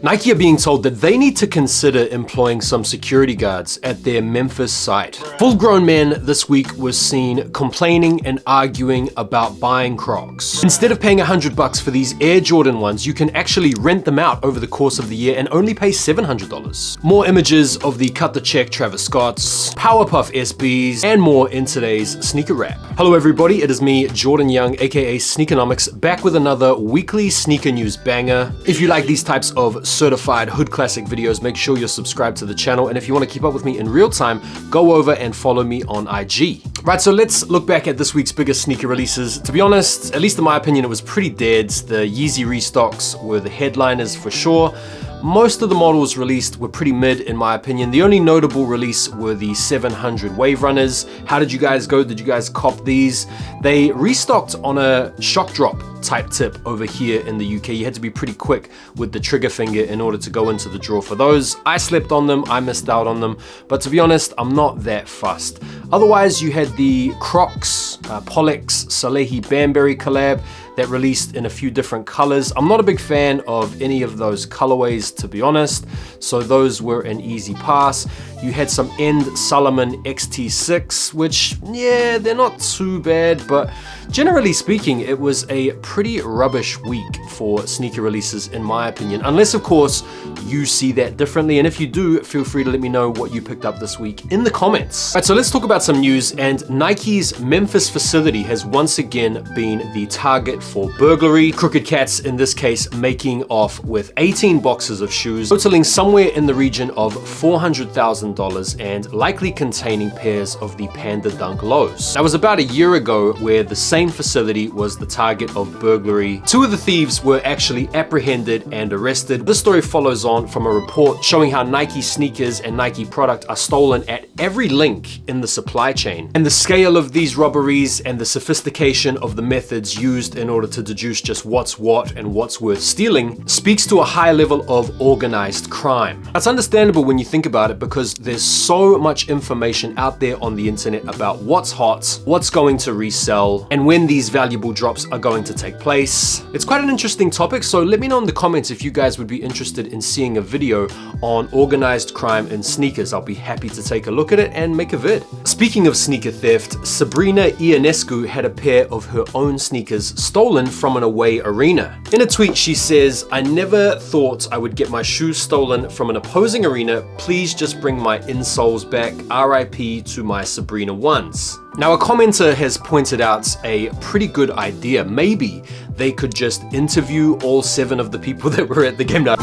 Nike are being told that they need to consider employing some security guards at their Memphis site. Full-grown men this week was seen complaining and arguing about buying Crocs. Instead of paying $100 for these Air Jordan ones, you can actually rent them out over the course of the year and only pay $700. More images of the cut the check Travis Scotts, powderpuff SBs, and more in today's sneaker wrap. Hello everybody, it is me, Jordan Young, aka Sneakernomics, back with another weekly sneaker news banger. If you like these types of certified hood classic videos, make sure you're subscribed to the channel, and if you want to keep up with me in real time, go over and follow me on IG. Right, so let's look back at this week's biggest sneaker releases. To be honest, at least in my opinion, it was pretty dead. The Yeezy restocks were the headliners for sure. Most of the models released were pretty mid in my opinion. The only notable release were the 700 Wave Runners. How did you guys go? Did you guys cop these? They restocked on a shock drop type tip over here in the UK. You had to be pretty quick with the trigger finger in order to go into the draw for those. I slept on them, I missed out on them, but to be honest, I'm not that fussed. Otherwise, you had the Crocs, Pollex, Salehi Banbury collab that released in a few different colors. I'm not a big fan of any of those colorways, to be honest, so those were an easy pass. You had some End Solomon XT6, which, yeah, they're not too bad, but generally speaking, it was a pretty rubbish week for sneaker releases in my opinion, unless of course you see that differently, and if you do, feel free to let me know what you picked up this week in the comments. Alright, so let's talk about some news, and Nike's Memphis facility has once again been the target for burglary. Crooked cats, in this case, making off with 18 boxes of shoes, totaling somewhere in the region of $400,000 and likely containing pairs of the Panda Dunk lows. That was about a year ago where the same facility was the target of burglary. Two of the thieves were actually apprehended and arrested. This story follows on from a report showing how Nike sneakers and Nike product are stolen at every link in the supply chain. And the scale of these robberies and the sophistication of the methods used in order to deduce just what's what and what's worth stealing speaks to a high level of organized crime. That's understandable when you think about it, because there's so much information out there on the internet about what's hot, what's going to resell, and when these valuable drops are going to take place. It's quite an interesting topic, so let me know in the comments if you guys would be interested in seeing a video on organized crime in sneakers. I'll be happy to take a look at it and make a vid. Speaking of sneaker theft, Sabrina Ionescu had a pair of her own sneakers stolen from an away arena. In a tweet, she says, "I never thought I would get my shoes stolen from an opposing arena. Please just bring my insoles back. RIP to my Sabrina ones." Now, a commenter has pointed out a pretty good idea. Maybe they could just interview all 7 of the people that were at the game. Now,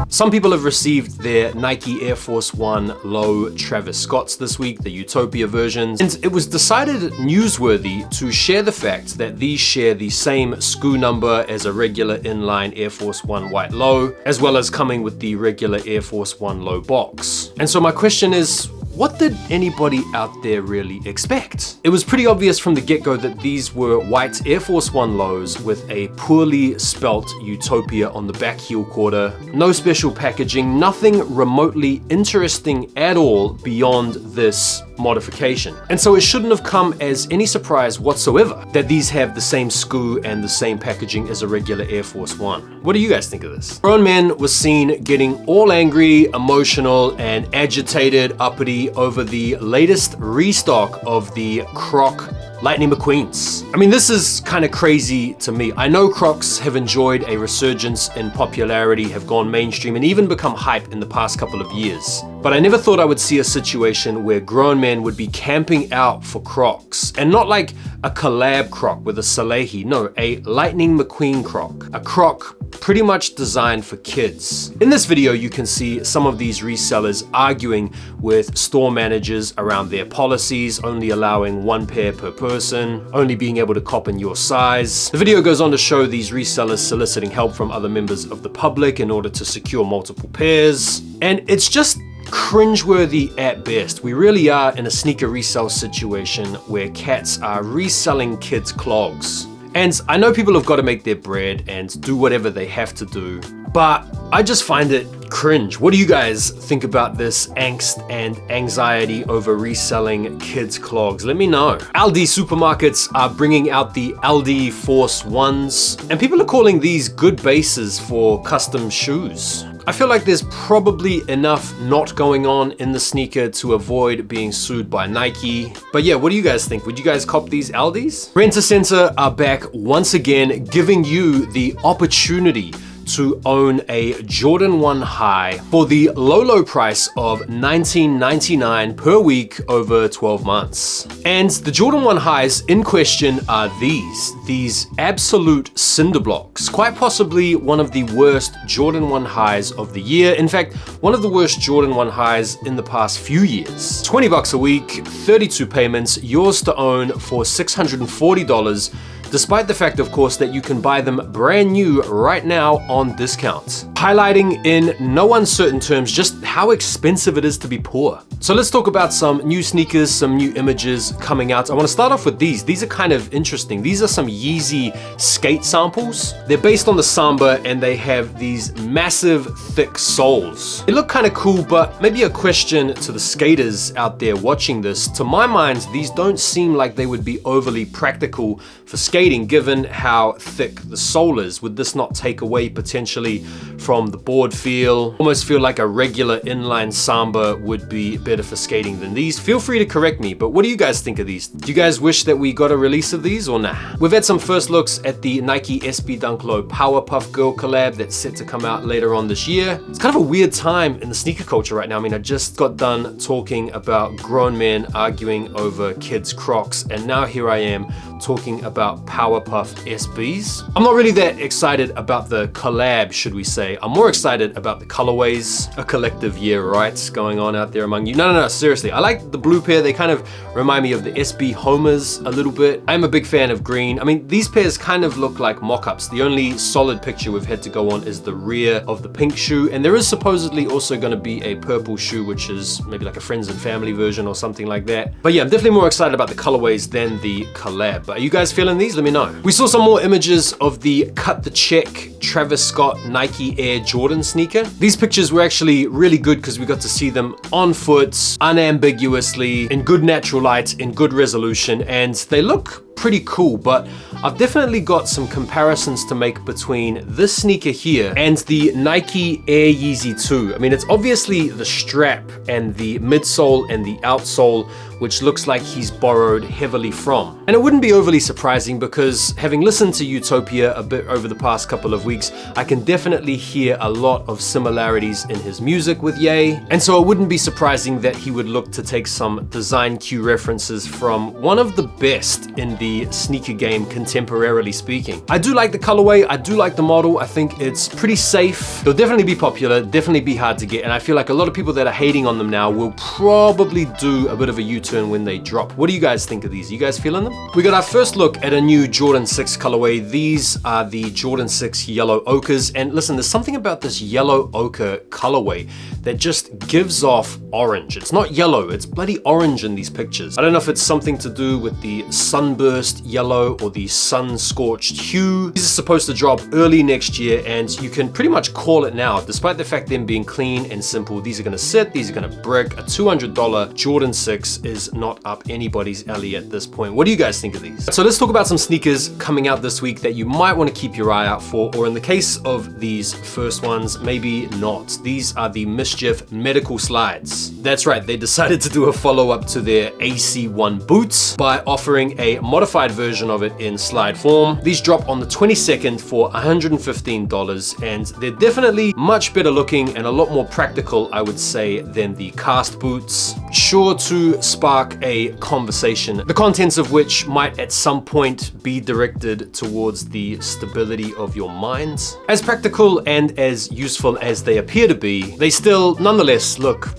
some people have received their Nike Air Force 1 low Travis Scotts this week, the Utopia versions, and it was decided newsworthy to share the fact that these share the same SKU number as a regular inline Air Force 1 white low, as well as coming with the regular Air Force 1 low box. And so my question is, what did anybody out there really expect? It was pretty obvious from the get-go that these were white Air Force 1 lows with a poorly spelt Utopia on the back heel quarter. No special packaging, nothing remotely interesting at all beyond this modification. And so it shouldn't have come as any surprise whatsoever that these have the same SKU and the same packaging as a regular Air Force 1. What do you guys think of this? Grown man was seen getting all angry, emotional, and agitated, uppity over the latest restock of the Croc Lightning McQueens. I mean, this is kind of crazy to me. I know Crocs have enjoyed a resurgence in popularity, have gone mainstream, and even become hype in the past couple of years. But I never thought I would see a situation where grown men would be camping out for Crocs. And not like a collab Croc with a Salehi, no, a Lightning McQueen Croc. A Croc pretty much designed for kids. In this video, you can see some of these resellers arguing with store managers around their policies, only allowing 1 pair per person, only being able to cop in your size. The video goes on to show these resellers soliciting help from other members of the public in order to secure multiple pairs. And it's just cringeworthy at best. We really are in a sneaker resale situation where cats are reselling kids' clogs. And I know people have got to make their bread and do whatever they have to do, but I just find it cringe. What do you guys think about this angst and anxiety over reselling kids clogs? Let me know. Aldi supermarkets are bringing out the Aldi Force Ones, and people are calling these good bases for custom shoes. I feel like there's probably enough not going on in the sneaker to avoid being sued by Nike. But yeah, what do you guys think? Would you guys cop these Aldis? Rent-A-Center are back once again, giving you the opportunity to own a Jordan 1 High for the low price of $19.99 per week over 12 months. And the Jordan 1 Highs in question are these absolute cinder blocks. Quite possibly one of the worst Jordan 1 Highs of the year. In fact, one of the worst Jordan 1 Highs in the past few years. 20 bucks a week, 32 payments, yours to own for $640. Despite the fact, of course, that you can buy them brand new right now on discount. Highlighting in no uncertain terms just how expensive it is to be poor. So let's talk about some new sneakers, some new images coming out. I want to start off with these. These are kind of interesting. These are some Yeezy skate samples. They're based on the Samba and they have these massive thick soles. They look kind of cool, but maybe a question to the skaters out there watching this. To my mind, these don't seem like they would be overly practical for skating given how thick the sole is. Would this not take away potentially from the board feel? Almost feel like a regular inline Samba would be better for skating than these. Feel free to correct me, but what do you guys think of these? Do you guys wish that we got a release of these or nah? We've had some first looks at the Nike SB Dunk Low Powderpuff Girl collab that's set to come out later on this year. It's kind of a weird time in the sneaker culture right now. I mean, I just got done talking about grown men arguing over kids Crocs, and now here I am talking about Powderpuff SBs. I'm not really that excited about the collab, should we say. I'm more excited about the colorways. A collective year, right, going on out there among you. No, seriously. I like the blue pair. They kind of remind me of the SB Homers a little bit. I'm a big fan of green. I mean, these pairs kind of look like mock-ups. The only solid picture we've had to go on is the rear of the pink shoe, and there is supposedly also going to be a purple shoe, which is maybe like a friends and family version or something like that. But yeah, I'm definitely more excited about the colorways than the collab. But are you guys feeling these? Let me know. We saw some more images of the cut the check Travis Scott Nike Air Jordan sneaker. These pictures were actually really good because we got to see them on foot, unambiguously, in good natural light, in good resolution, and they look pretty cool. But I've definitely got some comparisons to make between this sneaker here and the Nike Air Yeezy 2. I mean, it's obviously the strap and the midsole and the outsole which looks like he's borrowed heavily from. And it wouldn't be overly surprising because having listened to Utopia a bit over the past couple of weeks, I can definitely hear a lot of similarities in his music with Ye. And so it wouldn't be surprising that he would look to take some design cue references from one of the best in the sneaker game contemporarily speaking. I do like the colorway, I do like the model, I think it's pretty safe. They'll definitely be popular, definitely be hard to get, and I feel like a lot of people that are hating on them now will probably do a bit of a U-turn when they drop. What do you guys think of these? Are you guys feeling them? We got our first look at a new Jordan 6 colorway. These are the Jordan 6 yellow ochres, and listen, there's something about this yellow ochre colorway that just gives off orange. It's not yellow, it's bloody orange in these pictures. I don't know if it's something to do with the sunburst yellow or the sun-scorched hue. These are supposed to drop early next year, and you can pretty much call it now. Despite the fact them being clean and simple, these are gonna sit, these are gonna brick. A $200 Jordan 6 is not up anybody's alley at this point. What do you guys think of these? So let's talk about some sneakers coming out this week that you might want to keep your eye out for, or in the case of these first ones, maybe not. These are the Mischief medical slides. That's right, they decided to do a follow-up to their AC1 boots by offering a modified version of it in slide form. These drop on the 22nd for $115, and they're definitely much better looking and a lot more practical, I would say, than the cast boots. Sure to spark a conversation, the contents of which might at some point be directed towards the stability of your mind. As practical and as useful as they appear to be, they still nonetheless look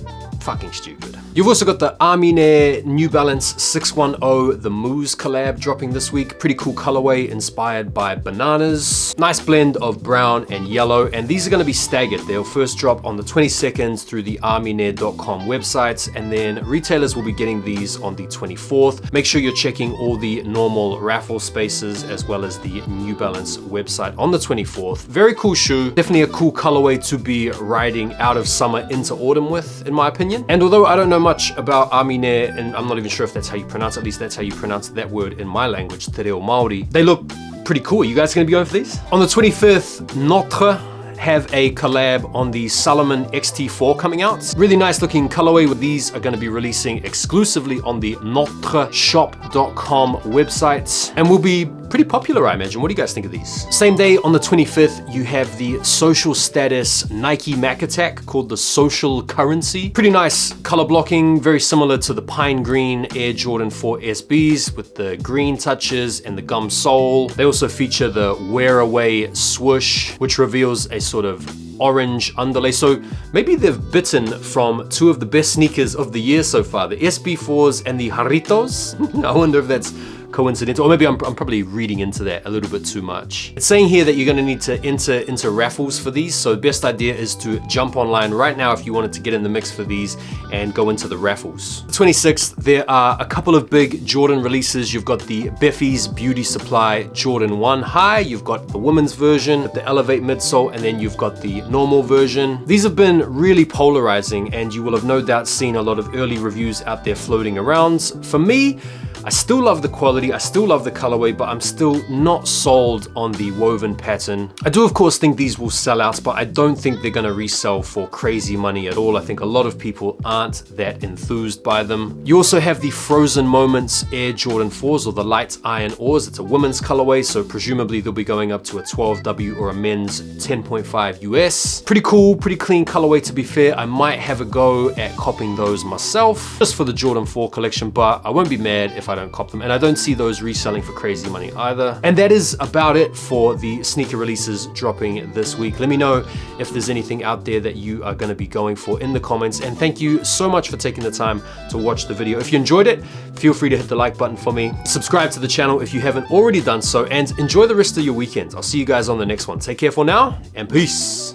fucking stupid. You've also got the Armine New Balance 610, the Moose collab dropping this week. Pretty cool colorway inspired by bananas. Nice blend of brown and yellow, and these are going to be staggered. They'll first drop on the 22nd through the armine.com website, and then retailers will be getting these on the 24th. Make sure you're checking all the normal raffle spaces as well as the New Balance website on the 24th. Very cool shoe. Definitely a cool colorway to be riding out of summer into autumn with, in my opinion. And although I don't know much about Armine, and I'm not even sure if that's how you pronounce it, at least that's how you pronounce that word in my language, Te Reo Māori, they look pretty cool. You guys gonna be going for these? On the 25th, Notre have a collab on the Salomon XT4 coming out. Really nice looking colorway. With these are going to be releasing exclusively on the notreshop.com website and will be pretty popular, I imagine. What do you guys think of these? Same day on the 25th, you have the social status Nike Mac Attack called the Social Currency. Pretty nice color blocking, very similar to the pine green Air Jordan 4 SBs with the green touches and the gum sole. They also feature the Wear Away swoosh, which reveals a sort of orange underlay. So maybe they've bitten from two of the best sneakers of the year so far, the SB4s and the Jarritos. I wonder if that's coincidental, or maybe I'm probably reading into that a little bit too much. It's saying here that you're going to need to enter into raffles for these, so the best idea is to jump online right now if you wanted to get in the mix for these and go into the raffles. The 26th, there are a couple of big Jordan releases. You've got the Beffy's Beauty Supply Jordan 1 High, you've got the women's version, the Elevate midsole, and then you've got the normal version. These have been really polarizing, and you will have no doubt seen a lot of early reviews out there floating around. For me, I still love the quality, I still love the colorway, but I'm still not sold on the woven pattern. I do of course think these will sell out, but I don't think they're gonna resell for crazy money at all. I think a lot of people aren't that enthused by them. You also have the Frozen Moments Air Jordan 4s, or the Light Iron Ores. It's a women's colorway, so presumably they'll be going up to a 12W or a men's 10.5 US. Pretty cool, pretty clean colorway to be fair. I might have a go at copping those myself, just for the Jordan 4 collection, but I won't be mad if I don't cop them, and I don't see those reselling for crazy money either. And that is about it for the sneaker releases dropping this week. Let me know if there's anything out there that you are going to be going for in the comments, and thank you so much for taking the time to watch the video. If you enjoyed it, feel free to hit the like button for me, subscribe to the channel if you haven't already done so, and enjoy the rest of your weekend. I'll see you guys on the next one. Take care for now, and peace.